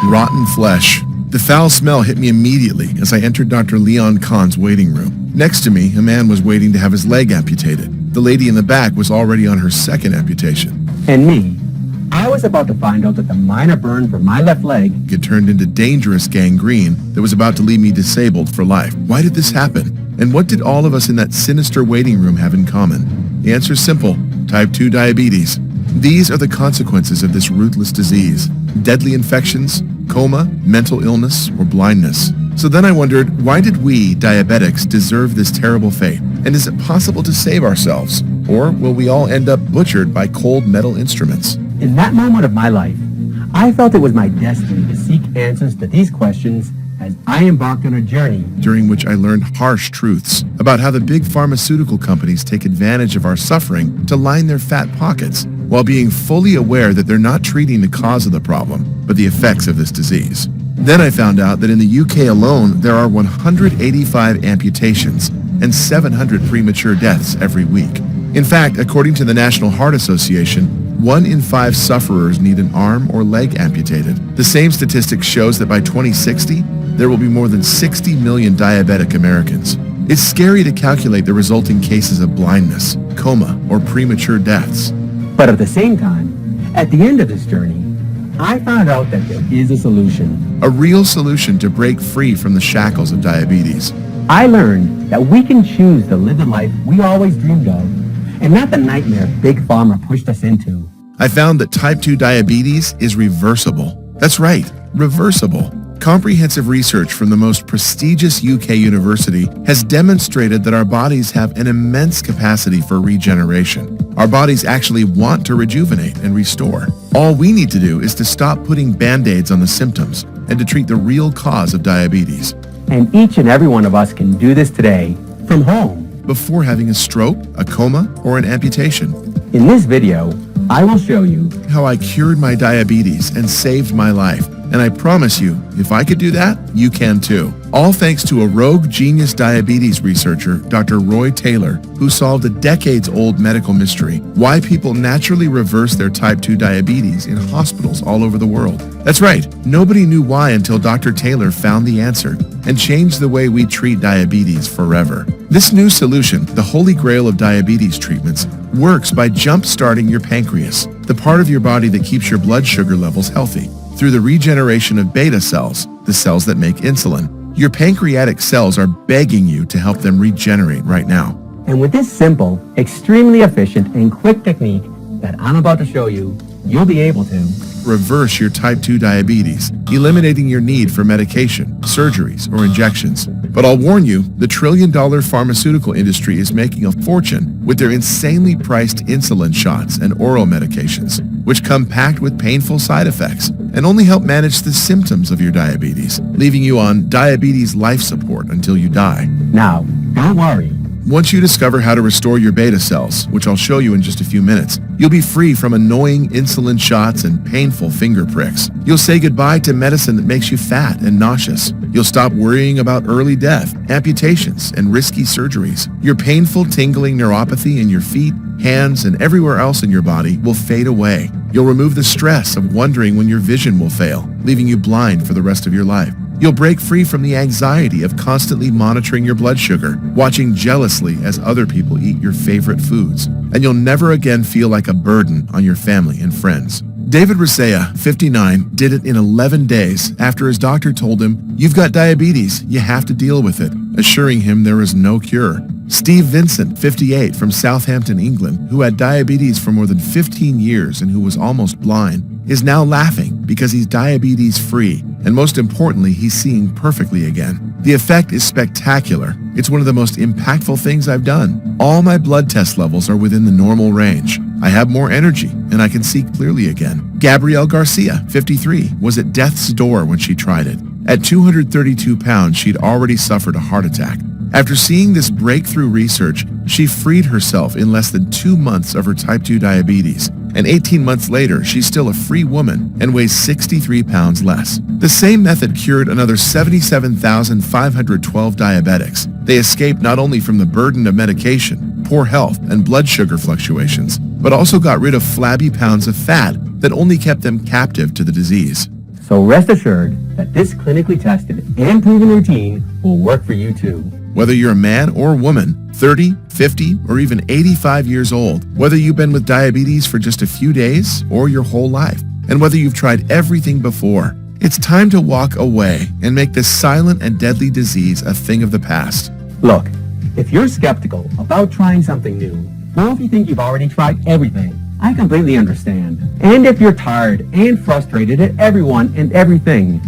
Rotten flesh. The foul smell hit me immediately as I entered Dr. Leon Kahn's waiting room. Next to me, a man was waiting to have his leg amputated. The lady in the back was already on her second amputation. And me, I was about to find out that the minor burn from my left leg It turned into dangerous gangrene that was about to leave me disabled for life. Why did this happen? And what did all of us in that sinister waiting room have in common? The answer is simple: type 2 diabetes. These are the consequences of this ruthless disease: deadly infections, coma, mental illness, or blindness. So then I wondered, why did we, diabetics, deserve this terrible fate? And is it possible to save ourselves? Or will we all end up butchered by cold metal instruments? In that moment of my life, I felt it was my destiny to seek answers to these questions as I embarked on a journey During which I learned harsh truths about how the big pharmaceutical companies take advantage of our suffering to line their fat pockets, while being fully aware that they're not treating the cause of the problem, but the effects of this disease. Then I found out that in the UK alone, there are 185 amputations and 700 premature deaths every week. In fact, according to the National Heart Association, 1 in 5 sufferers need an arm or leg amputated. The same statistic shows that by 2060, there will be more than 60 million diabetic Americans. It's scary to calculate the resulting cases of blindness, coma, or premature deaths. But at the same time, at the end of this journey, I found out that there is a solution. A real solution to break free from the shackles of diabetes. I learned that we can choose to live the life we always dreamed of, and not the nightmare Big Pharma pushed us into. I found that type 2 diabetes is reversible. That's right, reversible. Comprehensive research from the most prestigious UK university has demonstrated that our bodies have an immense capacity for regeneration. Our bodies actually want to rejuvenate and restore. All we need to do is to stop putting band-aids on the symptoms and to treat the real cause of diabetes. And each and every one of us can do this today from home. Before having a stroke, a coma, or an amputation. In this video, I will show you How I cured my diabetes and saved my life. And I promise you, if I could do that, you can too. All thanks to a rogue genius diabetes researcher, Dr. Roy Taylor, who solved a decades-old medical mystery: why people naturally reverse their type 2 diabetes in hospitals all over the world. That's right, nobody knew why until Dr. Taylor found the answer and changed the way we treat diabetes forever. This new solution, the holy grail of diabetes treatments, works by jump-starting your pancreas, the part of your body that keeps your blood sugar levels healthy. Through the regeneration of beta cells, the cells that make insulin, your pancreatic cells are begging you to help them regenerate right now. And with this simple, extremely efficient, and quick technique that I'm about to show you, you'll be able to reverse your type 2 diabetes, eliminating your need for medication, surgeries, or injections. But I'll warn you, the trillion-dollar pharmaceutical industry is making a fortune with their insanely priced insulin shots and oral medications, which come packed with painful side effects and only help manage the symptoms of your diabetes, leaving you on diabetes life support until you die. Now, don't worry. Once you discover how to restore your beta cells, which I'll show you in just a few minutes, you'll be free from annoying insulin shots and painful finger pricks. You'll say goodbye to medicine that makes you fat and nauseous. You'll stop worrying about early death, amputations, and risky surgeries. Your painful tingling neuropathy in your feet, hands, and everywhere else in your body will fade away. You'll remove the stress of wondering when your vision will fail, leaving you blind for the rest of your life. You'll break free from the anxiety of constantly monitoring your blood sugar, watching jealously as other people eat your favorite foods, and you'll never again feel like a burden on your family and friends. David Resea, 59, did it in 11 days after his doctor told him, "You've got diabetes, you have to deal with it," assuring him there is no cure. Steve Vincent, 58, from Southampton, England, who had diabetes for more than 15 years and who was almost blind, is now laughing because he's diabetes-free, and most importantly, he's seeing perfectly again. The effect is spectacular. It's one of the most impactful things I've done. All my blood test levels are within the normal range. I have more energy, and I can see clearly again. Gabrielle Garcia, 53, was at death's door when she tried it. At 232 pounds, she'd already suffered a heart attack. After seeing this breakthrough research, she freed herself in less than 2 months of her type 2 diabetes, and 18 months later, she's still a free woman and weighs 63 pounds less. The same method cured another 77,512 diabetics. They escaped not only from the burden of medication, poor health, and blood sugar fluctuations, but also got rid of flabby pounds of fat that only kept them captive to the disease. So rest assured that this clinically tested and proven routine will work for you too. Whether you're a man or woman, 30, 50, or even 85 years old, whether you've been with diabetes for just a few days or your whole life, and whether you've tried everything before, it's time to walk away and make this silent and deadly disease a thing of the past. Look, if you're skeptical about trying something new, or if you think you've already tried everything, I completely understand. And if you're tired and frustrated at everyone and everything,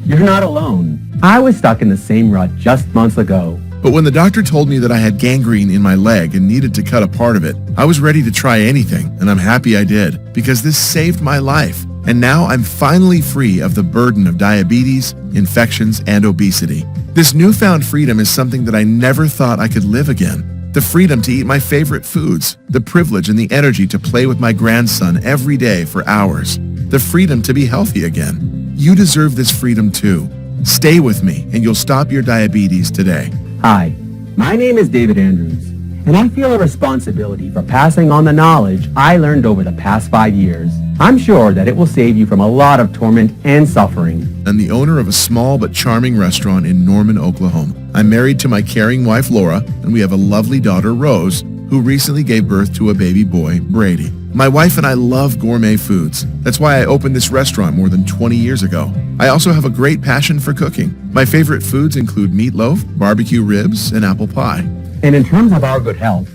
you're not alone. I was stuck in the same rut just months ago. But when the doctor told me that I had gangrene in my leg and needed to cut a part of it, I was ready to try anything, and I'm happy I did, because this saved my life. And now I'm finally free of the burden of diabetes, infections, and obesity. This newfound freedom is something that I never thought I could live again. The freedom to eat my favorite foods, the privilege and the energy to play with my grandson every day for hours, the freedom to be healthy again. You deserve this freedom too. Stay with me and you'll stop your diabetes today. Hi, my name is David Andrews, and I feel a responsibility for passing on the knowledge I learned over the past 5 years. I'm sure that it will save you from a lot of torment and suffering. I'm the owner of a small but charming restaurant in Norman, Oklahoma. I'm married to my caring wife, Laura, and we have a lovely daughter, Rose, who recently gave birth to a baby boy, Brady. My wife and I love gourmet foods. That's why I opened this restaurant more than 20 years ago. I also have a great passion for cooking. My favorite foods include meatloaf, barbecue ribs, and apple pie. And in terms of our good health,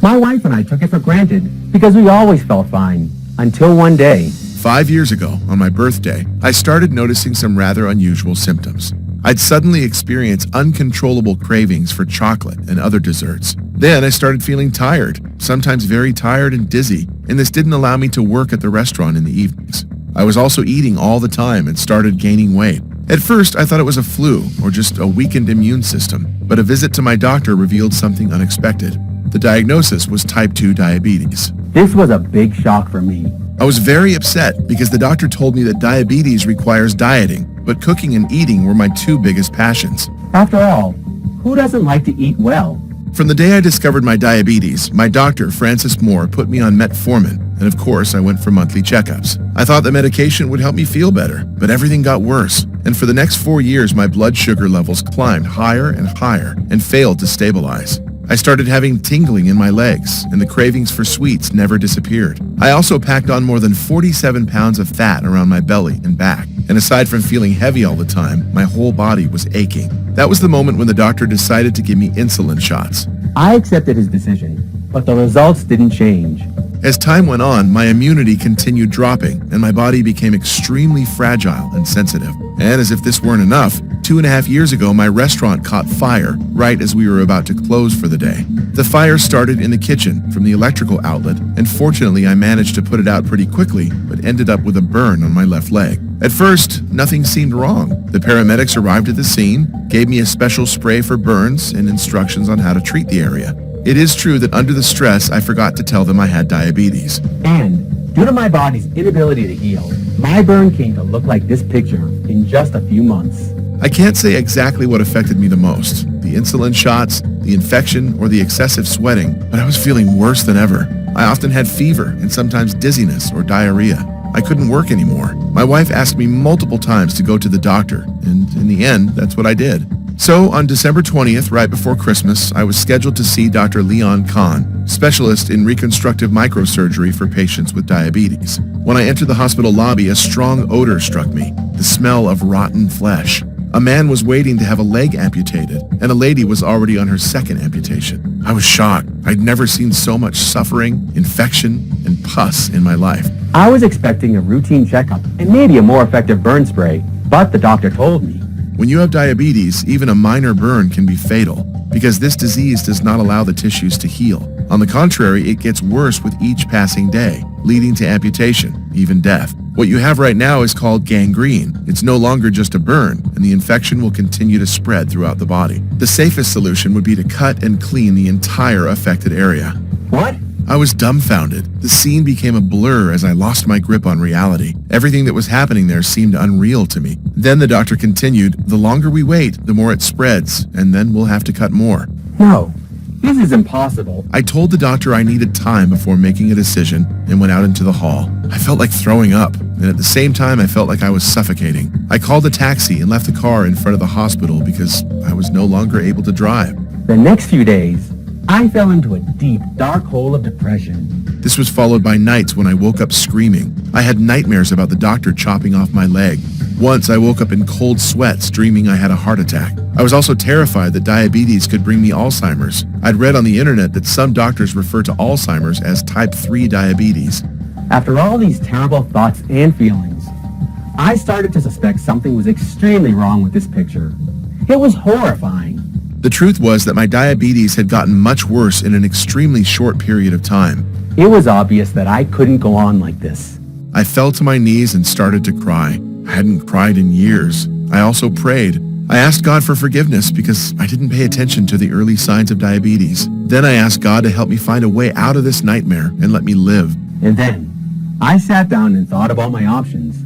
my wife and I took it for granted because we always felt fine. Until one day. 5 years ago, on my birthday, I started noticing some rather unusual symptoms. I'd suddenly experience uncontrollable cravings for chocolate and other desserts. Then I started feeling tired, sometimes very tired and dizzy, and this didn't allow me to work at the restaurant in the evenings. I was also eating all the time and started gaining weight. At first, I thought it was a flu or just a weakened immune system, but a visit to my doctor revealed something unexpected. The diagnosis was type 2 diabetes. This was a big shock for me. I was very upset because the doctor told me that diabetes requires dieting, but cooking and eating were my two biggest passions. After all, who doesn't like to eat well? From the day I discovered my diabetes, my doctor, Francis Moore, put me on metformin, and of course I went for monthly checkups. I thought the medication would help me feel better, but everything got worse, and for the next 4 years my blood sugar levels climbed higher and higher and failed to stabilize. I started having tingling in my legs, and the cravings for sweets never disappeared. I also packed on more than 47 pounds of fat around my belly and back, and aside from feeling heavy all the time, my whole body was aching. That was the moment when the doctor decided to give me insulin shots. I accepted his decision, but the results didn't change. As time went on, my immunity continued dropping, and my body became extremely fragile and sensitive. And as if this weren't enough, 2.5 years ago, my restaurant caught fire right as we were about to close for the day. The fire started in the kitchen from the electrical outlet, and fortunately I managed to put it out pretty quickly, but ended up with a burn on my left leg. At first, nothing seemed wrong. The paramedics arrived at the scene, gave me a special spray for burns and instructions on how to treat the area. It is true that under the stress, I forgot to tell them I had diabetes. And due to my body's inability to heal, my burn came to look like this picture in just a few months. I can't say exactly what affected me the most, the insulin shots, the infection, or the excessive sweating, but I was feeling worse than ever. I often had fever and sometimes dizziness or diarrhea. I couldn't work anymore. My wife asked me multiple times to go to the doctor, and in the end, that's what I did. So on December 20th, right before Christmas, I was scheduled to see Dr. Leon Kahn, specialist in reconstructive microsurgery for patients with diabetes. When I entered the hospital lobby, a strong odor struck me, the smell of rotten flesh. A man was waiting to have a leg amputated, and a lady was already on her second amputation. I was shocked. I'd never seen so much suffering, infection, and pus in my life. I was expecting a routine checkup and maybe a more effective burn spray, but the doctor told me. When you have diabetes, even a minor burn can be fatal, because this disease does not allow the tissues to heal. On the contrary, it gets worse with each passing day, leading to amputation, even death. What you have right now is called gangrene. It's no longer just a burn, and the infection will continue to spread throughout the body. The safest solution would be to cut and clean the entire affected area. What? I was dumbfounded. The scene became a blur as I lost my grip on reality. Everything that was happening there seemed unreal to me. Then the doctor continued, "The longer we wait, the more it spreads, and then we'll have to cut more." No, This is impossible. I told the doctor I needed time before making a decision and went out into the hall. I felt like throwing up, and at the same time I felt like I was suffocating. I called a taxi and left the car in front of the hospital because I was no longer able to drive. The next few days, I fell into a deep, dark hole of depression. This was followed by nights when I woke up screaming. I had nightmares about the doctor chopping off my leg. Once I woke up in cold sweats dreaming I had a heart attack. I was also terrified that diabetes could bring me Alzheimer's. I'd read on the internet that some doctors refer to Alzheimer's as type 3 diabetes. After all these terrible thoughts and feelings, I started to suspect something was extremely wrong with this picture. It was horrifying. The truth was that my diabetes had gotten much worse in an extremely short period of time. It was obvious that I couldn't go on like this. I fell to my knees and started to cry. I hadn't cried in years. I also prayed. I asked God for forgiveness because I didn't pay attention to the early signs of diabetes. Then I asked God to help me find a way out of this nightmare and let me live. And then I sat down and thought about my options,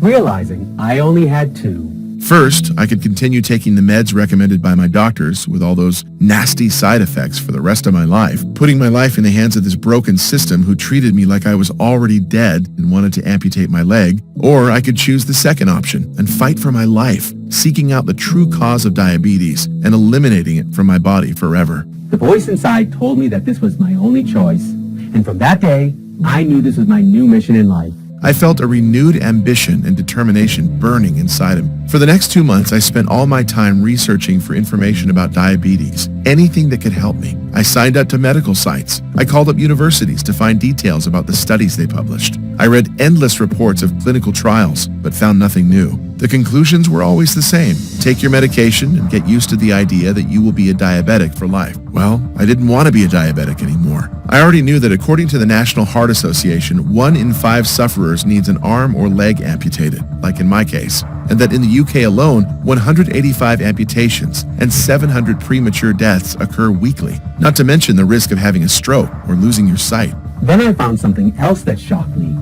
realizing I only had two. First, I could continue taking the meds recommended by my doctors with all those nasty side effects for the rest of my life, putting my life in the hands of this broken system who treated me like I was already dead and wanted to amputate my leg. Or I could choose the second option and fight for my life, seeking out the true cause of diabetes and eliminating it from my body forever. The voice inside told me that this was my only choice, and from that day, I knew this was my new mission in life. I felt a renewed ambition and determination burning inside him. For the next 2 months, I spent all my time researching for information about diabetes, anything that could help me. I signed up to medical sites. I called up universities to find details about the studies they published. I read endless reports of clinical trials, but found nothing new. The conclusions were always the same. Take your medication and get used to the idea that you will be a diabetic for life. Well, I didn't want to be a diabetic anymore. I already knew that according to the National Heart Association, 1 in 5 sufferers needs an arm or leg amputated, like in my case, and that in the UK alone, 185 amputations and 700 premature deaths occur weekly, not to mention the risk of having a stroke or losing your sight. Then I found something else that shocked me: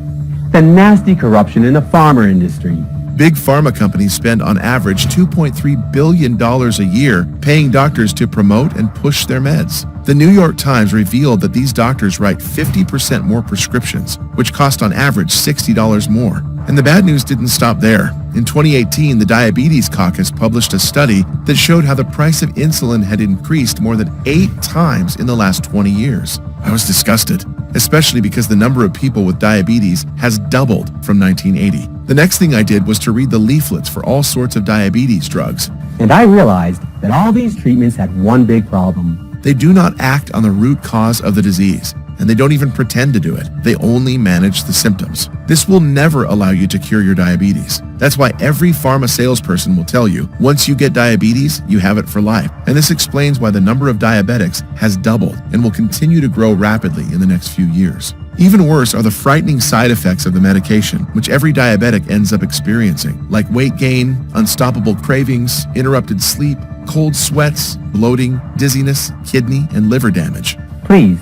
the nasty corruption in the pharma industry. Big pharma companies spend on average $2.3 billion a year paying doctors to promote and push their meds. The New York Times revealed that these doctors write 50% more prescriptions, which cost on average $60 more. And the bad news didn't stop there. In 2018, the Diabetes Caucus published a study that showed how the price of insulin had increased more than 8 times in the last 20 years. I was disgusted, especially because the number of people with diabetes has doubled from 1980. The next thing I did was to read the leaflets for all sorts of diabetes drugs. And I realized that all these treatments had one big problem. They do not act on the root cause of the disease, and they don't even pretend to do it. They only manage the symptoms. This will never allow you to cure your diabetes. That's why every pharma salesperson will tell you, once you get diabetes, you have it for life. And this explains why the number of diabetics has doubled and will continue to grow rapidly in the next few years. Even worse are the frightening side effects of the medication, which every diabetic ends up experiencing, like weight gain, unstoppable cravings, interrupted sleep, cold sweats, bloating, dizziness, kidney, and liver damage. Please,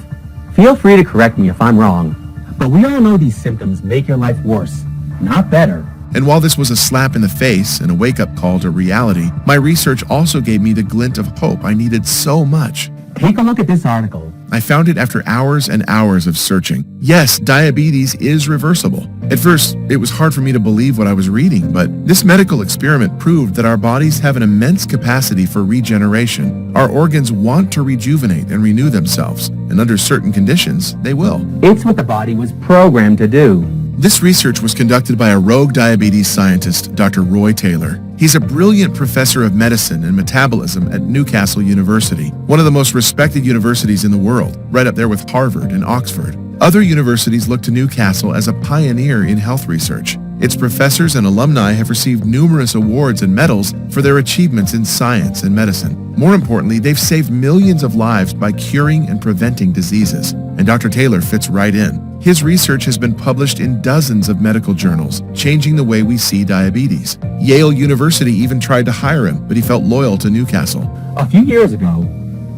feel free to correct me if I'm wrong, but we all know these symptoms make your life worse, not better. And while this was a slap in the face and a wake-up call to reality, my research also gave me the glint of hope I needed so much. Take a look at this article. I found it after hours and hours of searching. Yes, diabetes is reversible. At first, it was hard for me to believe what I was reading, but this medical experiment proved that our bodies have an immense capacity for regeneration. Our organs want to rejuvenate and renew themselves, and under certain conditions, they will. It's what the body was programmed to do. This research was conducted by a rogue diabetes scientist, Dr. Roy Taylor. He's a brilliant professor of medicine and metabolism at Newcastle University, one of the most respected universities in the world, right up there with Harvard and Oxford. Other universities look to Newcastle as a pioneer in health research. Its professors and alumni have received numerous awards and medals for their achievements in science and medicine. More importantly, they've saved millions of lives by curing and preventing diseases. And Dr. Taylor fits right in. His research has been published in dozens of medical journals, changing the way we see diabetes. Yale University even tried to hire him, but he felt loyal to Newcastle. A few years ago,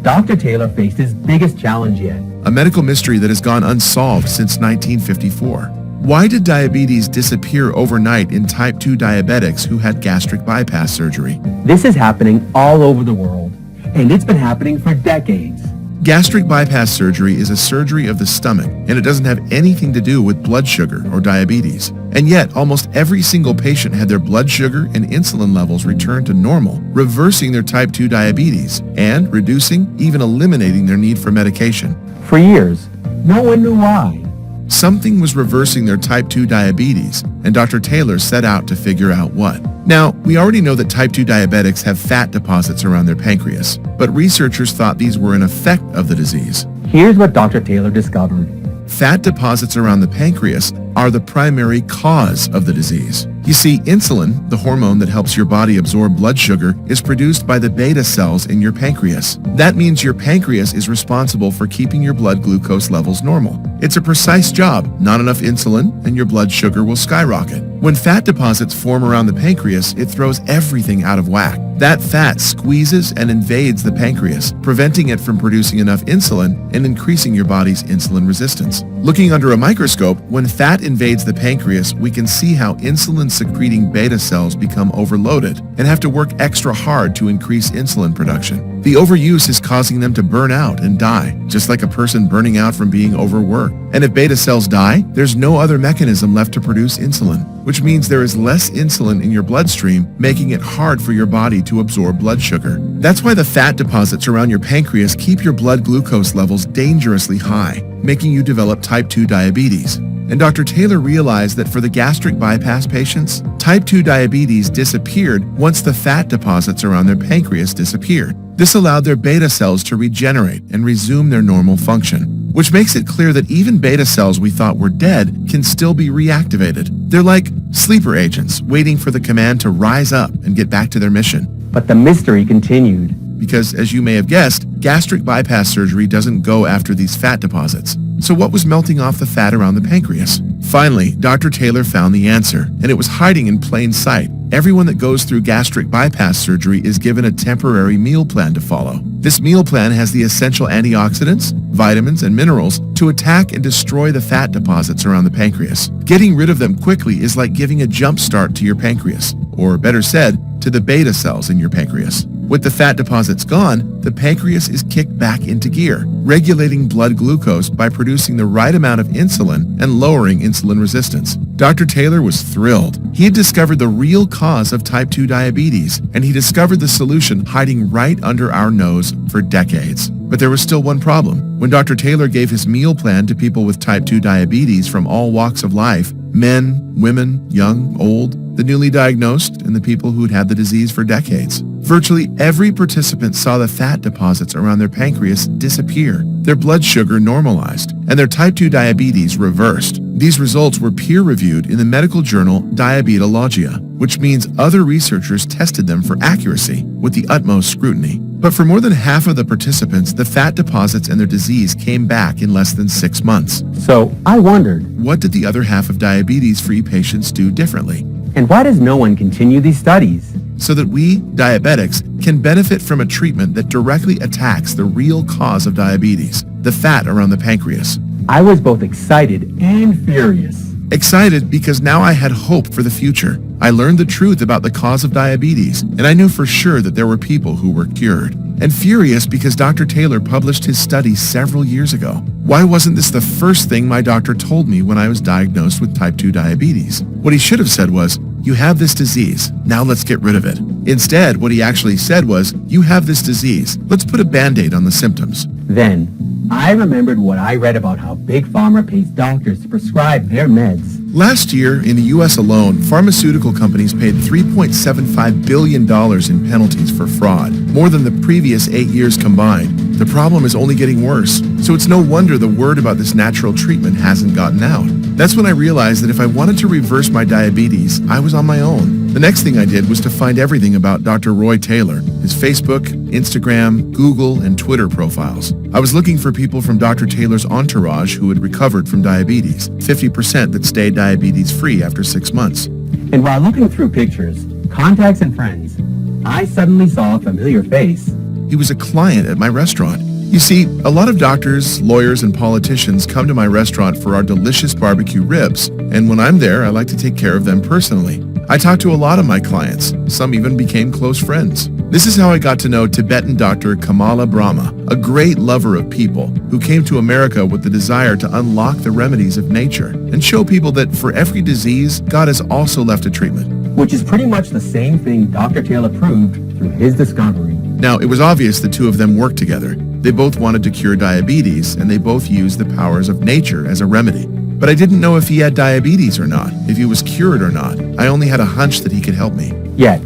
Dr. Taylor faced his biggest challenge yet. A medical mystery that has gone unsolved since 1954. Why did diabetes disappear overnight in type 2 diabetics who had gastric bypass surgery? This is happening all over the world, and it's been happening for decades. Gastric bypass surgery is a surgery of the stomach, and it doesn't have anything to do with blood sugar or diabetes. And yet, almost every single patient had their blood sugar and insulin levels return to normal, reversing their type 2 diabetes and reducing, even eliminating their need for medication. For years, no one knew why. Something was reversing their type 2 diabetes, and Dr. Taylor set out to figure out what. Now, we already know that type 2 diabetics have fat deposits around their pancreas, but researchers thought these were an effect of the disease. Here's what Dr. Taylor discovered. Fat deposits around the pancreas are the primary cause of the disease. You see, insulin, the hormone that helps your body absorb blood sugar, is produced by the beta cells in your pancreas. That means your pancreas is responsible for keeping your blood glucose levels normal. It's a precise job. Not enough insulin, and your blood sugar will skyrocket. When fat deposits form around the pancreas, it throws everything out of whack. That fat squeezes and invades the pancreas, preventing it from producing enough insulin and increasing your body's insulin resistance. Looking under a microscope, when fat invades the pancreas, we can see how insulin-secreting beta cells become overloaded and have to work extra hard to increase insulin production. The overuse is causing them to burn out and die, just like a person burning out from being overworked. And if beta cells die, there's no other mechanism left to produce insulin, which means there is less insulin in your bloodstream, making it hard for your body to absorb blood sugar. That's why the fat deposits around your pancreas keep your blood glucose levels dangerously high, making you develop type 2 diabetes. And Dr. Taylor realized that for the gastric bypass patients, type 2 diabetes disappeared once the fat deposits around their pancreas disappeared. This allowed their beta cells to regenerate and resume their normal function, which makes it clear that even beta cells we thought were dead can still be reactivated. They're like sleeper agents waiting for the command to rise up and get back to their mission. But the mystery continued. Because, as you may have guessed, gastric bypass surgery doesn't go after these fat deposits. So what was melting off the fat around the pancreas? Finally, Dr. Taylor found the answer, and it was hiding in plain sight. Everyone that goes through gastric bypass surgery is given a temporary meal plan to follow. This meal plan has the essential antioxidants, vitamins, and minerals to attack and destroy the fat deposits around the pancreas. Getting rid of them quickly is like giving a jump start to your pancreas, or better said, to the beta cells in your pancreas. With the fat deposits gone, the pancreas is kicked back into gear, regulating blood glucose by producing the right amount of insulin and lowering insulin resistance. Dr. Taylor was thrilled. He had discovered the real cause of type 2 diabetes, and he discovered the solution hiding right under our nose for decades. But there was still one problem. When Dr. Taylor gave his meal plan to people with type 2 diabetes from all walks of life, men, women, young, old, the newly diagnosed, and the people who'd had the disease for decades, virtually every participant saw the fat deposits around their pancreas disappear, their blood sugar normalized, and their type 2 diabetes reversed. These results were peer-reviewed in the medical journal Diabetologia, which means other researchers tested them for accuracy with the utmost scrutiny. But for more than half of the participants, the fat deposits and their disease came back in less than 6 months. So I wondered, what did the other half of diabetes-free patients do differently? and why does no one continue these studies? So that we, diabetics, can benefit from a treatment that directly attacks the real cause of diabetes, the fat around the pancreas. I was both excited and furious. Excited because now I had hope for the future. I learned the truth about the cause of diabetes, and I knew for sure that there were people who were cured. And furious because Dr. Taylor published his study several years ago. Why wasn't this the first thing my doctor told me when I was diagnosed with type 2 diabetes? What he should have said was, "You have this disease, now let's get rid of it." Instead, what he actually said was, "You have this disease, let's put a Band-Aid on the symptoms." Then, I remembered what I read about how Big Pharma pays doctors to prescribe their meds. Last year, in the U.S. alone, pharmaceutical companies paid $3.75 billion in penalties for fraud, more than the previous 8 years combined. The problem is only getting worse, so it's no wonder the word about this natural treatment hasn't gotten out. That's when I realized that if I wanted to reverse my diabetes, I was on my own. The next thing I did was to find everything about Dr. Roy Taylor, his Facebook, Instagram, Google, and Twitter profiles. I was looking for people from Dr. Taylor's entourage who had recovered from diabetes, 50% that stayed diabetes-free after 6 months. And while looking through pictures, contacts, and friends, I suddenly saw a familiar face. He was a client at my restaurant. You see, a lot of doctors, lawyers, and politicians come to my restaurant for our delicious barbecue ribs, and when I'm there, I like to take care of them personally. I talked to a lot of my clients. Some even became close friends. This is how I got to know Tibetan doctor Kamala Brahma, a great lover of people who came to America with the desire to unlock the remedies of nature and show people that for every disease, God has also left a treatment. Which is pretty much the same thing Dr. Taylor proved through his discovery. Now, it was obvious the two of them worked together. They both wanted to cure diabetes, and they both used the powers of nature as a remedy. But I didn't know if he had diabetes or not, if he was cured or not. I only had a hunch that he could help me. Yet,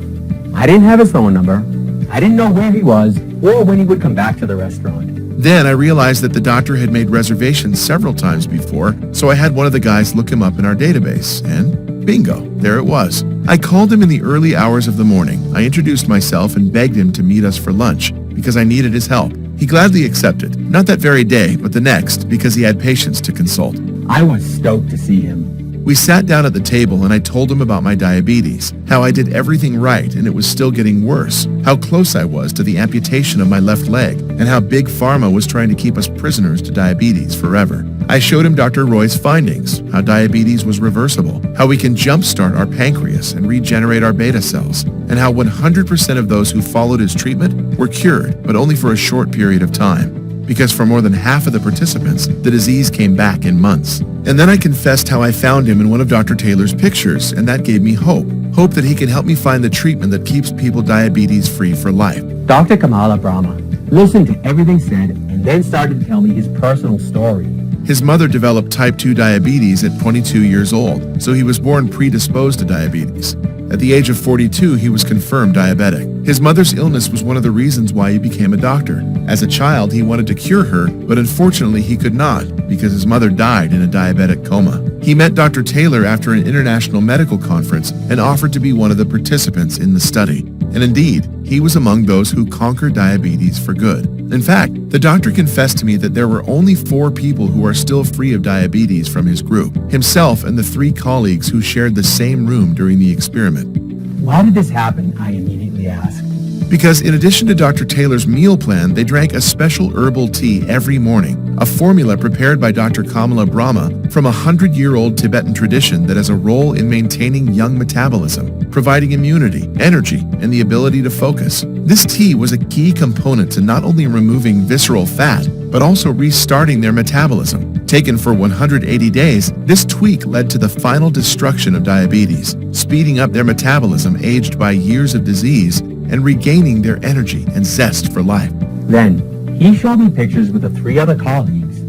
I didn't have his phone number. I didn't know where he was or when he would come back to the restaurant. Then I realized that the doctor had made reservations several times before, so I had one of the guys look him up in our database, and bingo, there it was. I called him in the early hours of the morning. I introduced myself and begged him to meet us for lunch because I needed his help. He gladly accepted, not that very day, but the next, because he had patients to consult. I was stoked to see him. We sat down at the table and I told him about my diabetes, how I did everything right and it was still getting worse, how close I was to the amputation of my left leg, and how Big Pharma was trying to keep us prisoners to diabetes forever. I showed him Dr. Roy's findings, how diabetes was reversible, how we can jumpstart our pancreas and regenerate our beta cells, and how 100% of those who followed his treatment were cured, but only for a short period of time. Because for more than half of the participants, the disease came back in months. And then I confessed how I found him in one of Dr. Taylor's pictures, and that gave me hope. Hope that he can help me find the treatment that keeps people diabetes free for life. Dr. Kamala Brahma listened to everything said and then started to tell me his personal story. His mother developed type 2 diabetes at 22 years old, so he was born predisposed to diabetes. At the age of 42, he was confirmed diabetic. His mother's illness was one of the reasons why he became a doctor. As a child, he wanted to cure her, but unfortunately he could not because his mother died in a diabetic coma. He met Dr. Taylor after an international medical conference and offered to be one of the participants in the study. And indeed, he was among those who conquered diabetes for good. In fact, the doctor confessed to me that there were only 4 people who are still free of diabetes from his group, himself and the 3 colleagues who shared the same room during the experiment. Why did this happen? I immediately asked. Because in addition to Dr. Taylor's meal plan, they drank a special herbal tea every morning, a formula prepared by Dr. Kamala Brahma from a 100-year-old Tibetan tradition that has a role in maintaining young metabolism, providing immunity, energy, and the ability to focus. This tea was a key component to not only removing visceral fat, but also restarting their metabolism. Taken for 180 days, this tweak led to the final destruction of diabetes, speeding up their metabolism aged by years of disease and regaining their energy and zest for life. Then, he showed me pictures with the 3 other colleagues.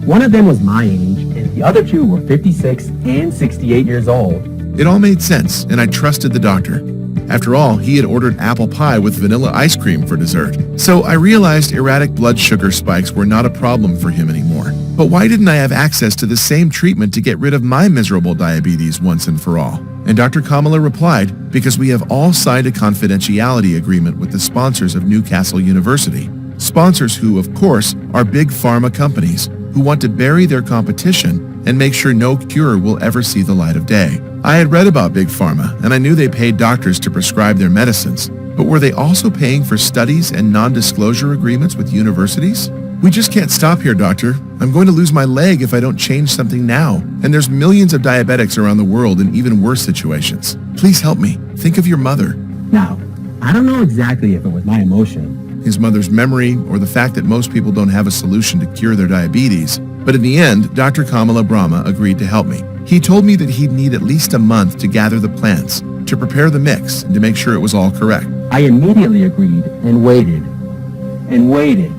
One of them was my age, and the other 2 were 56 and 68 years old. It all made sense, and I trusted the doctor. After all, he had ordered apple pie with vanilla ice cream for dessert. So I realized erratic blood sugar spikes were not a problem for him anymore. But why didn't I have access to the same treatment to get rid of my miserable diabetes once and for all? And Dr. Kamala replied, because we have all signed a confidentiality agreement with the sponsors of Newcastle University. Sponsors who, of course, are big pharma companies who want to bury their competition and make sure no cure will ever see the light of day. I had read about Big Pharma, and I knew they paid doctors to prescribe their medicines. But were they also paying for studies and non-disclosure agreements with universities? We just can't stop here, doctor. I'm going to lose my leg if I don't change something now. And there's millions of diabetics around the world in even worse situations. Please help me. Think of your mother. Now, I don't know exactly if it was my emotion, his mother's memory, or the fact that most people don't have a solution to cure their diabetes. But in the end, Dr. Kamala Brahma agreed to help me. He told me that he'd need at least a month to gather the plants, to prepare the mix, and to make sure it was all correct. I immediately agreed and waited. And waited.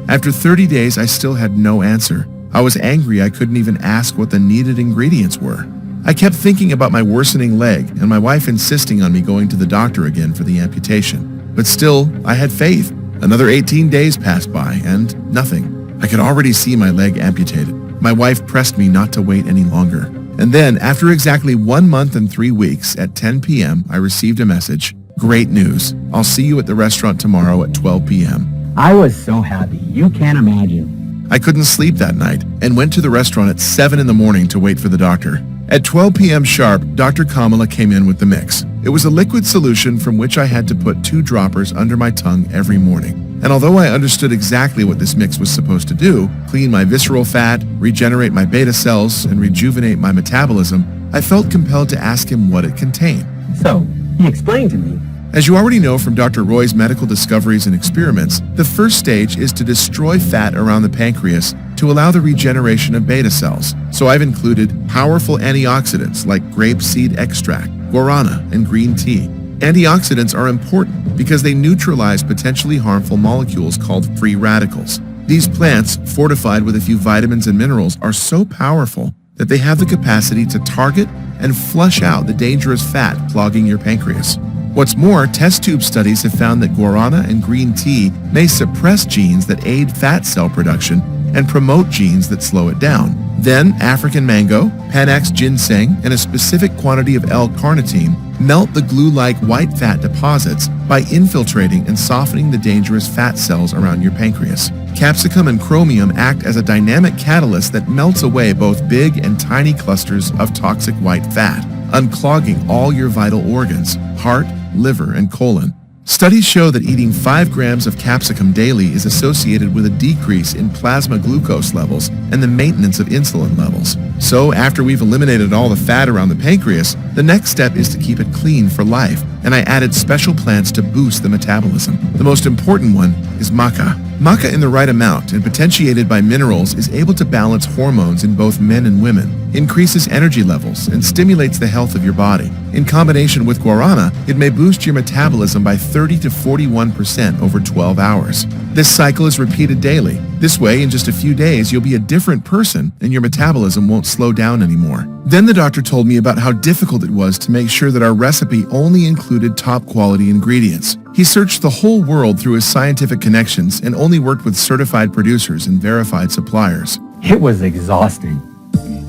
After 30 days, I still had no answer. I was angry I couldn't even ask what the needed ingredients were. I kept thinking about my worsening leg and my wife insisting on me going to the doctor again for the amputation. But still, I had faith. Another 18 days passed by and nothing. I could already see my leg amputated. My wife pressed me not to wait any longer. And then, after exactly 1 month and 3 weeks, at 10 p.m., I received a message. Great news. I'll see you at the restaurant tomorrow at 12 p.m. I was so happy. You can't imagine. I couldn't sleep that night and went to the restaurant at 7 in the morning to wait for the doctor. At 12 p.m. sharp, Dr. Kamala came in with the mix. It was a liquid solution from which I had to put 2 droppers under my tongue every morning. And although I understood exactly what this mix was supposed to do, clean my visceral fat, regenerate my beta cells, and rejuvenate my metabolism, I felt compelled to ask him what it contained. So, he explained to me, As you already know from Dr. Roy's medical discoveries and experiments, the first stage is to destroy fat around the pancreas to allow the regeneration of beta cells. So I've included powerful antioxidants like grape seed extract, guarana, and green tea. Antioxidants are important because they neutralize potentially harmful molecules called free radicals. These plants, fortified with a few vitamins and minerals, are so powerful that they have the capacity to target and flush out the dangerous fat clogging your pancreas. What's more, test tube studies have found that guarana and green tea may suppress genes that aid fat cell production and promote genes that slow it down. Then, African mango, Panax ginseng, and a specific quantity of L-carnitine melt the glue-like white fat deposits by infiltrating and softening the dangerous fat cells around your pancreas. Capsicum and chromium act as a dynamic catalyst that melts away both big and tiny clusters of toxic white fat, unclogging all your vital organs, heart, liver, and colon. Studies show that eating 5 grams of capsicum daily is associated with a decrease in plasma glucose levels and the maintenance of insulin levels. So after we've eliminated all the fat around the pancreas, the next step is to keep it clean for life, and I added special plants to boost the metabolism. The most important one is maca. Maca in the right amount and potentiated by minerals is able to balance hormones in both men and women, increases energy levels, and stimulates the health of your body. In combination with guarana, it may boost your metabolism by 30 to 41% over 12 hours. This cycle is repeated daily. This way, in just a few days, you'll be a different person and your metabolism won't slow down anymore. Then the doctor told me about how difficult it was to make sure that our recipe only included top quality ingredients. He searched the whole world through his scientific connections and only worked with certified producers and verified suppliers. It was exhausting.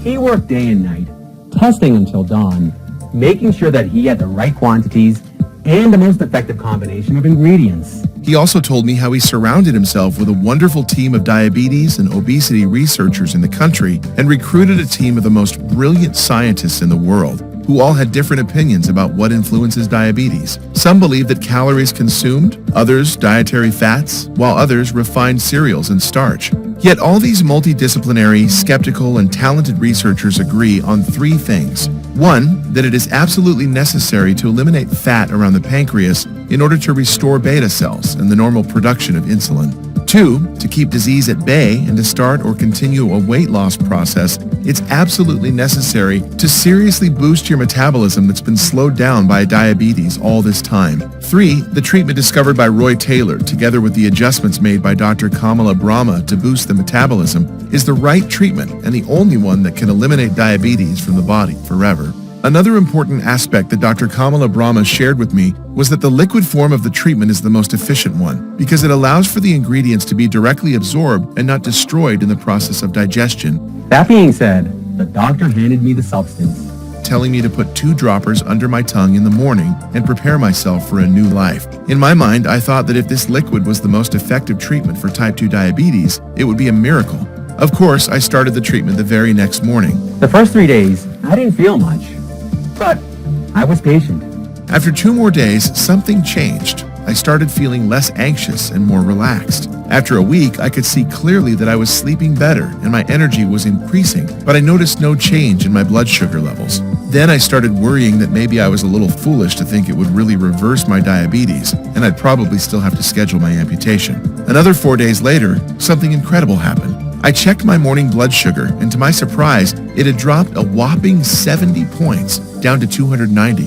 He worked day and night, testing until dawn, making sure that he had the right quantities and the most effective combination of ingredients. He also told me how he surrounded himself with a wonderful team of diabetes and obesity researchers in the country and recruited a team of the most brilliant scientists in the world, who all had different opinions about what influences diabetes. Some believe that calories consumed, others dietary fats, while others refined cereals and starch. Yet all these multidisciplinary, skeptical, and talented researchers agree on 3 things. 1, that it is absolutely necessary to eliminate fat around the pancreas in order to restore beta cells and the normal production of insulin. 2, to keep disease at bay and to start or continue a weight loss process, it's absolutely necessary to seriously boost your metabolism that's been slowed down by diabetes all this time. 3, the treatment discovered by Roy Taylor, together with the adjustments made by Dr. Kamala Brahma to boost the metabolism, is the right treatment and the only one that can eliminate diabetes from the body forever. Another important aspect that Dr. Kamala Brahma shared with me was that the liquid form of the treatment is the most efficient one because it allows for the ingredients to be directly absorbed and not destroyed in the process of digestion. That being said, the doctor handed me the substance, telling me to put 2 droppers under my tongue in the morning and prepare myself for a new life. In my mind, I thought that if this liquid was the most effective treatment for type 2 diabetes, it would be a miracle. Of course, I started the treatment the very next morning. The first 3 days, I didn't feel much, but I was patient. After 2 more days, something changed. I started feeling less anxious and more relaxed. After a week, I could see clearly that I was sleeping better and my energy was increasing, but I noticed no change in my blood sugar levels. Then I started worrying that maybe I was a little foolish to think it would really reverse my diabetes, and I'd probably still have to schedule my amputation. Another 4 days later, something incredible happened. I checked my morning blood sugar, and to my surprise, it had dropped a whopping 70 points, down to 290.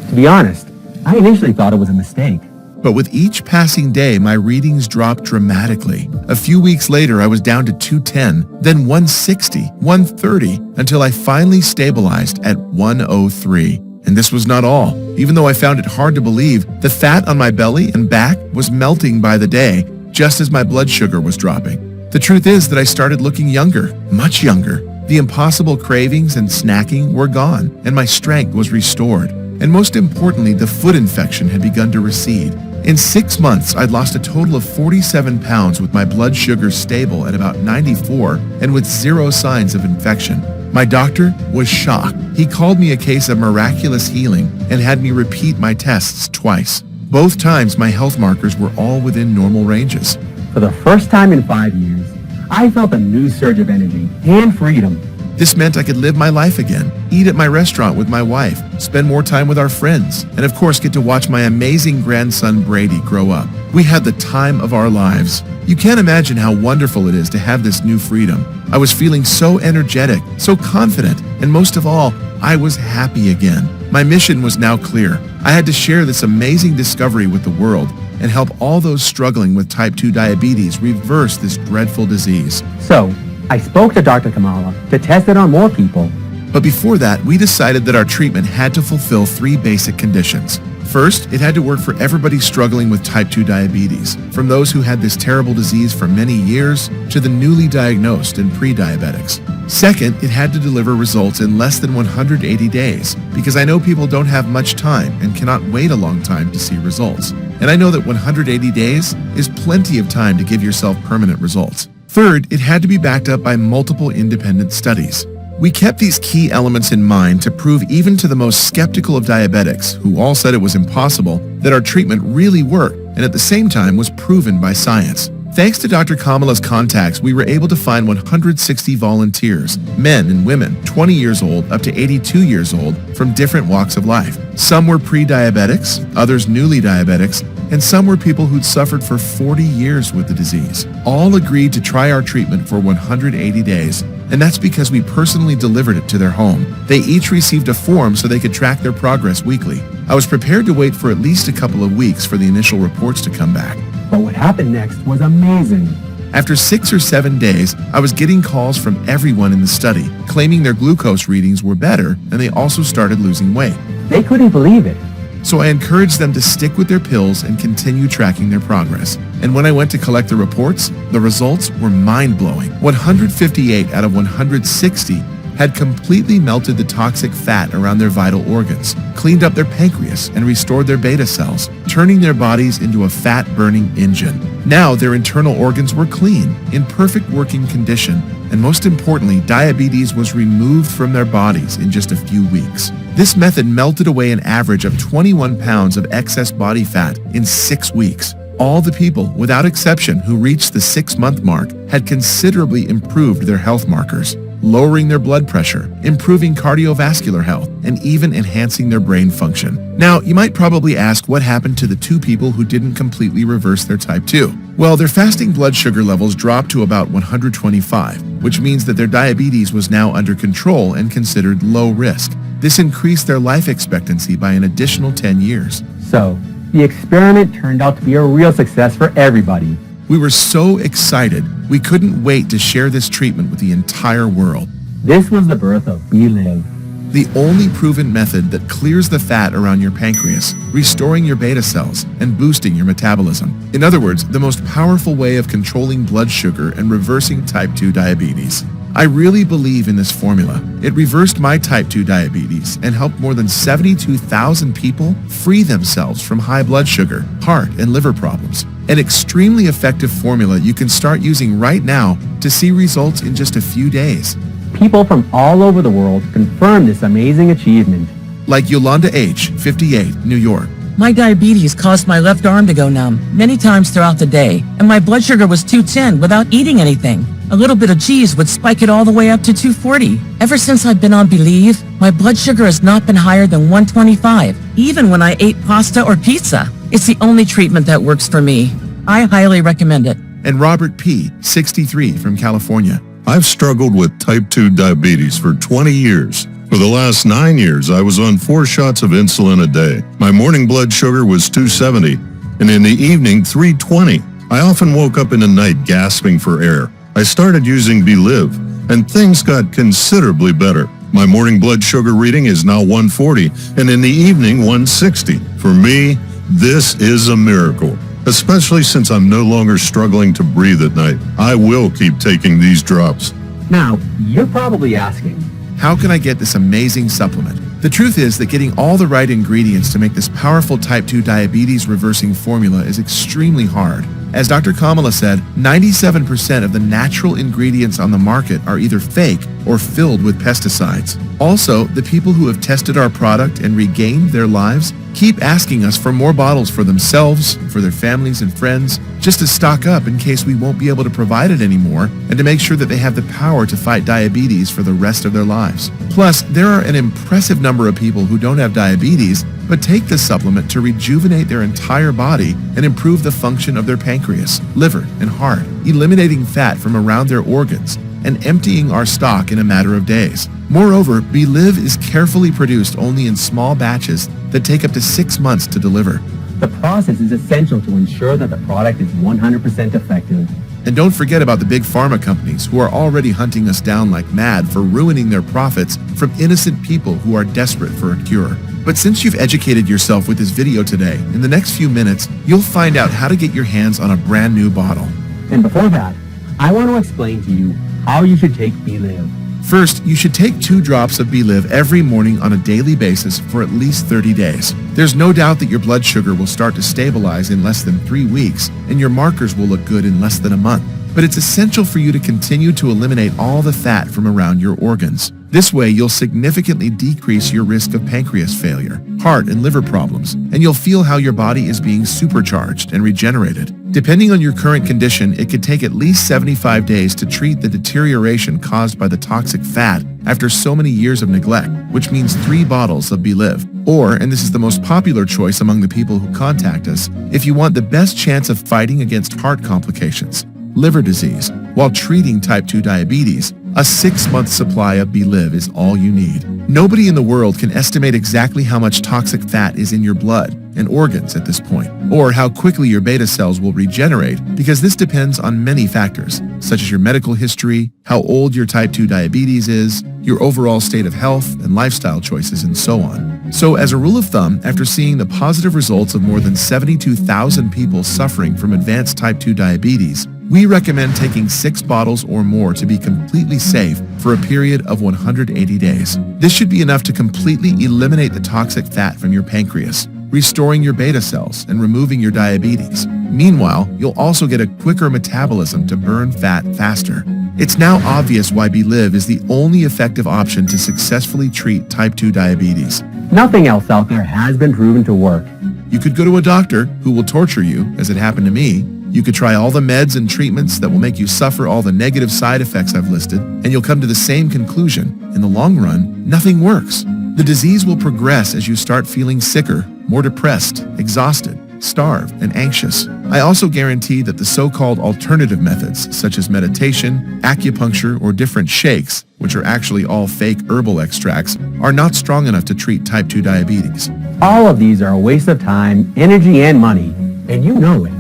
To be honest, I initially thought it was a mistake. But with each passing day, my readings dropped dramatically. A few weeks later, I was down to 210, then 160, 130, until I finally stabilized at 103. And this was not all. Even though I found it hard to believe, the fat on my belly and back was melting by the day, just as my blood sugar was dropping. The truth is that I started looking younger, much younger. The impossible cravings and snacking were gone, and my strength was restored. And most importantly, the foot infection had begun to recede. In 6 months, I'd lost a total of 47 pounds with my blood sugar stable at about 94 and with 0 signs of infection. My doctor was shocked. He called me a case of miraculous healing and had me repeat my tests twice. Both times, my health markers were all within normal ranges. For the first time in 5 years, I felt a new surge of energy and freedom. This meant I could live my life again, eat at my restaurant with my wife, spend more time with our friends, and of course get to watch my amazing grandson Brady grow up. We had the time of our lives. You can't imagine how wonderful it is to have this new freedom. I was feeling so energetic, so confident, and most of all, I was happy again. My mission was now clear. I had to share this amazing discovery with the world and help all those struggling with type 2 diabetes reverse this dreadful disease. So, I spoke to Dr. Kamala to test it on more people. But before that, we decided that our treatment had to fulfill 3 basic conditions. First, it had to work for everybody struggling with type 2 diabetes, from those who had this terrible disease for many years to the newly diagnosed and pre-diabetics. Second, it had to deliver results in less than 180 days, because I know people don't have much time and cannot wait a long time to see results. And I know that 180 days is plenty of time to give yourself permanent results. Third, it had to be backed up by multiple independent studies. We kept these key elements in mind to prove even to the most skeptical of diabetics, who all said it was impossible, that our treatment really worked and at the same time was proven by science. Thanks to Dr. Kamala's contacts, we were able to find 160 volunteers, men and women, 20 years old up to 82 years old, from different walks of life. Some were pre-diabetics, others newly diabetics, and some were people who'd suffered for 40 years with the disease. All agreed to try our treatment for 180 days, and that's because we personally delivered it to their home. They each received a form so they could track their progress weekly. I was prepared to wait for at least a couple of weeks for the initial reports to come back. But what happened next was amazing. After 6 or 7 days, I was getting calls from everyone in the study, claiming their glucose readings were better and they also started losing weight. They couldn't believe it. So I encouraged them to stick with their pills and continue tracking their progress. And when I went to collect the reports, the results were mind-blowing. 158 out of 160 had completely melted the toxic fat around their vital organs, cleaned up their pancreas, and restored their beta cells, turning their bodies into a fat-burning engine. Now their internal organs were clean, in perfect working condition, and most importantly, diabetes was removed from their bodies in just a few weeks. This method melted away an average of 21 pounds of excess body fat in 6 weeks. All the people, without exception, who reached the 6-month mark had considerably improved their health markers, lowering their blood pressure, improving cardiovascular health, and even enhancing their brain function. Now, you might probably ask what happened to the 2 people who didn't completely reverse their type 2. Well, their fasting blood sugar levels dropped to about 125, which means that their diabetes was now under control and considered low risk. This increased their life expectancy by an additional 10 years. So, the experiment turned out to be a real success for everybody. We were so excited, we couldn't wait to share this treatment with the entire world. This was the birth of BeLiv. The only proven method that clears the fat around your pancreas, restoring your beta cells, and boosting your metabolism. In other words, the most powerful way of controlling blood sugar and reversing type 2 diabetes. I really believe in this formula. It reversed my type 2 diabetes and helped more than 72,000 people free themselves from high blood sugar, heart, and liver problems. An extremely effective formula you can start using right now to see results in just a few days. People from all over the world confirmed this amazing achievement. Like Yolanda H., 58, New York. My diabetes caused my left arm to go numb many times throughout the day, and my blood sugar was 210 without eating anything. A little bit of cheese would spike it all the way up to 240. Ever since I've been on BeLiv, my blood sugar has not been higher than 125, even when I ate pasta or pizza. It's the only treatment that works for me. I highly recommend it. And Robert P., 63, from California. I've struggled with type 2 diabetes for 20 years. For the last 9 years, I was on 4 shots of insulin a day. My morning blood sugar was 270, and in the evening, 320. I often woke up in the night gasping for air. I started using BeLiv, and things got considerably better. My morning blood sugar reading is now 140, and in the evening, 160. For me, this is a miracle, especially since I'm no longer struggling to breathe at night. I will keep taking these drops. Now, you're probably asking, how can I get this amazing supplement? The truth is that getting all the right ingredients to make this powerful type 2 diabetes reversing formula is extremely hard. As Dr. Kamala said, 97% of the natural ingredients on the market are either fake or filled with pesticides. Also, the people who have tested our product and regained their lives keep asking us for more bottles for themselves, for their families and friends, just to stock up in case we won't be able to provide it anymore, and to make sure that they have the power to fight diabetes for the rest of their lives. Plus, there are an impressive number of people who don't have diabetes, but take this supplement to rejuvenate their entire body and improve the function of their pancreas, liver, and heart, eliminating fat from around their organs and emptying our stock in a matter of days. Moreover, BeLiv is carefully produced only in small batches that take up to 6 months to deliver. The process is essential to ensure that the product is 100% effective. And don't forget about the big pharma companies who are already hunting us down like mad for ruining their profits from innocent people who are desperate for a cure. But since you've educated yourself with this video today, in the next few minutes, you'll find out how to get your hands on a brand new bottle. And before that, I want to explain to you how you should take BeLiv. First, you should take 2 drops of BeLiv every morning on a daily basis for at least 30 days. There's no doubt that your blood sugar will start to stabilize in less than 3 weeks, and your markers will look good in less than a month. But it's essential for you to continue to eliminate all the fat from around your organs. This way, you'll significantly decrease your risk of pancreas failure, heart and liver problems, and you'll feel how your body is being supercharged and regenerated. Depending on your current condition, it could take at least 75 days to treat the deterioration caused by the toxic fat after so many years of neglect, which means 3 bottles of BeLiv. Or, and this is the most popular choice among the people who contact us, if you want the best chance of fighting against heart complications, liver disease, while treating type 2 diabetes, a 6-month supply of BeLiv is all you need. Nobody in the world can estimate exactly how much toxic fat is in your blood and organs at this point, or how quickly your beta cells will regenerate, because this depends on many factors, such as your medical history, how old your type 2 diabetes is, your overall state of health and lifestyle choices, and so on. So as a rule of thumb, after seeing the positive results of more than 72,000 people suffering from advanced type 2 diabetes, we recommend taking 6 bottles or more to be completely safe for a period of 180 days. This should be enough to completely eliminate the toxic fat from your pancreas, restoring your beta cells and removing your diabetes. Meanwhile, you'll also get a quicker metabolism to burn fat faster. It's now obvious why BeLiv is the only effective option to successfully treat type 2 diabetes. Nothing else out there has been proven to work. You could go to a doctor who will torture you, as it happened to me. You could try all the meds and treatments that will make you suffer all the negative side effects I've listed, and you'll come to the same conclusion. In the long run, nothing works. The disease will progress as you start feeling sicker, more depressed, exhausted, starved, and anxious. I also guarantee that the so-called alternative methods, such as meditation, acupuncture, or different shakes, which are actually all fake herbal extracts, are not strong enough to treat type 2 diabetes. All of these are a waste of time, energy, and money, and you know it.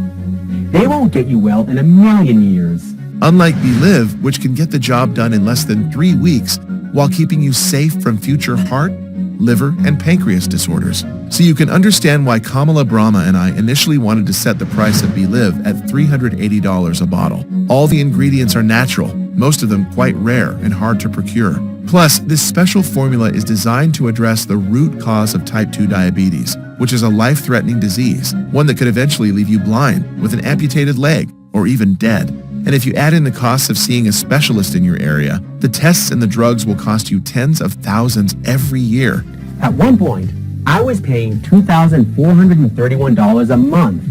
They won't get you well in a million years. Unlike BeLiv, which can get the job done in less than 3 weeks while keeping you safe from future heart, liver, and pancreas disorders. So you can understand why Kamala Brahma and I initially wanted to set the price of BeLiv at $380 a bottle. All the ingredients are natural, most of them quite rare and hard to procure. Plus, this special formula is designed to address the root cause of type 2 diabetes, which is a life-threatening disease, one that could eventually leave you blind, with an amputated leg, or even dead. And if you add in the costs of seeing a specialist in your area, the tests and the drugs will cost you tens of thousands every year. At one point, I was paying $2,431 a month.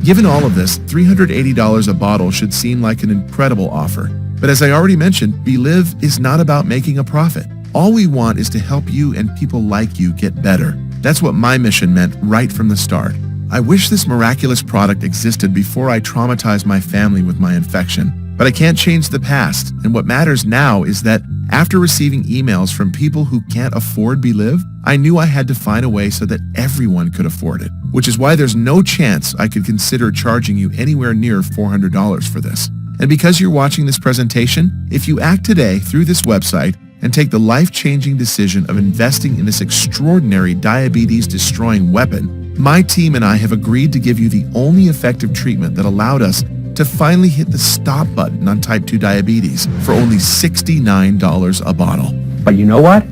Given all of this, $380 a bottle should seem like an incredible offer. But as I already mentioned, BeLiv is not about making a profit. All we want is to help you and people like you get better. That's what my mission meant right from the start. I wish this miraculous product existed before I traumatized my family with my infection. But I can't change the past, and what matters now is that after receiving emails from people who can't afford BeLiv, I knew I had to find a way so that everyone could afford it, which is why there's no chance I could consider charging you anywhere near $400 for this. And because you're watching this presentation, if you act today through this website and take the life-changing decision of investing in this extraordinary diabetes-destroying weapon, my team and I have agreed to give you the only effective treatment that allowed us to finally hit the stop button on type 2 diabetes for only $69 a bottle. But you know what?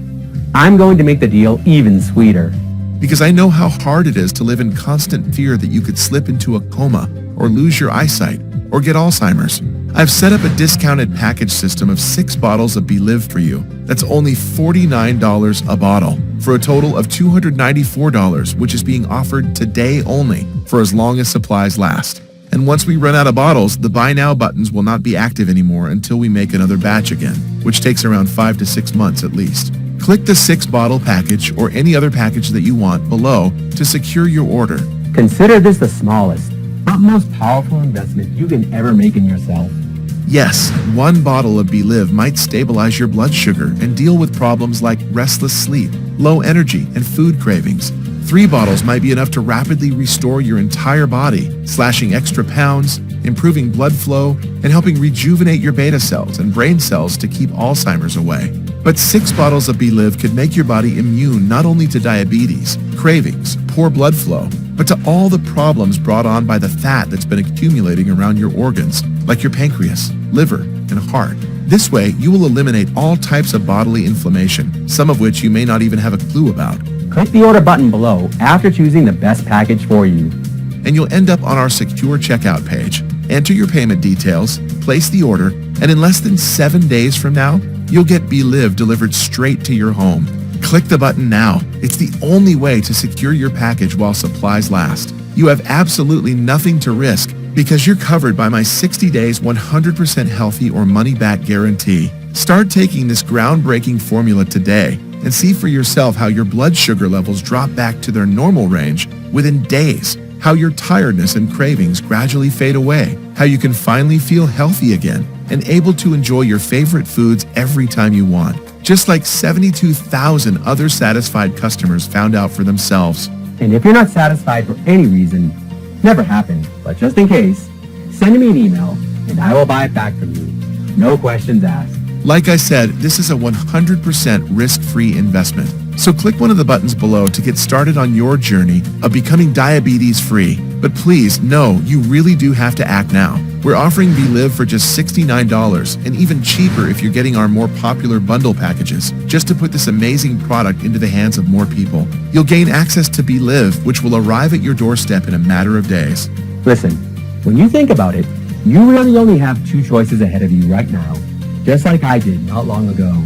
I'm going to make the deal even sweeter. Because I know how hard it is to live in constant fear that you could slip into a coma or lose your eyesight or get Alzheimer's. I've set up a discounted package system of 6 bottles of BeLiv for you. That's only $49 a bottle for a total of $294, which is being offered today only for as long as supplies last. And once we run out of bottles, the Buy Now buttons will not be active anymore until we make another batch again, which takes around 5 to 6 months at least. Click the 6-bottle package or any other package that you want below to secure your order. Consider this the smallest, but most powerful investment you can ever make in yourself. Yes, 1 bottle of BeLiv might stabilize your blood sugar and deal with problems like restless sleep, low energy, and food cravings. 3 bottles might be enough to rapidly restore your entire body, slashing extra pounds, improving blood flow, and helping rejuvenate your beta cells and brain cells to keep Alzheimer's away. But 6 bottles of BeLiv could make your body immune not only to diabetes, cravings, poor blood flow, but to all the problems brought on by the fat that's been accumulating around your organs, like your pancreas, liver, and heart. This way, you will eliminate all types of bodily inflammation, some of which you may not even have a clue about. Click the order button below after choosing the best package for you. And you'll end up on our secure checkout page. Enter your payment details, place the order, and in less than 7 days from now, you'll get BeLiv delivered straight to your home. Click the button now. It's the only way to secure your package while supplies last. You have absolutely nothing to risk because you're covered by my 60 days 100% healthy or money-back guarantee. Start taking this groundbreaking formula today and see for yourself how your blood sugar levels drop back to their normal range within days, how your tiredness and cravings gradually fade away, how you can finally feel healthy again and able to enjoy your favorite foods every time you want, just like 72,000 other satisfied customers found out for themselves. And if you're not satisfied for any reason, never happened, but just in case, send me an email and I will buy it back from you. No questions asked. Like I said, this is a 100% risk-free investment. So click one of the buttons below to get started on your journey of becoming diabetes-free. But please, know you really do have to act now. We're offering BeLiv for just $69 and even cheaper if you're getting our more popular bundle packages, just to put this amazing product into the hands of more people. You'll gain access to BeLiv, which will arrive at your doorstep in a matter of days. Listen, when you think about it, you really only have 2 choices ahead of you right now, just like I did not long ago.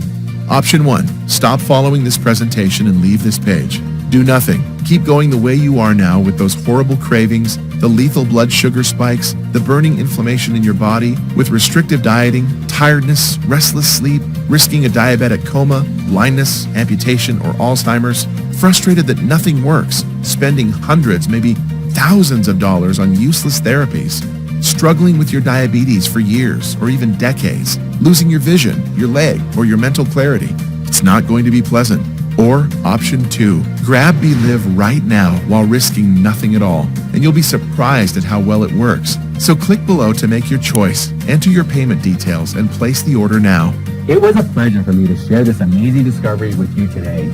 Option 1. Stop following this presentation and leave this page. Do nothing. Keep going the way you are now with those horrible cravings, the lethal blood sugar spikes, the burning inflammation in your body, with restrictive dieting, tiredness, restless sleep, risking a diabetic coma, blindness, amputation, or Alzheimer's, frustrated that nothing works, spending hundreds, maybe thousands of dollars on useless therapies, struggling with your diabetes for years or even decades, losing your vision, your leg, or your mental clarity. It's not going to be pleasant. Or option 2, grab BeLiv right now while risking nothing at all, and you'll be surprised at how well it works. So click below to make your choice, enter your payment details, and place the order now. It was a pleasure for me to share this amazing discovery with you today.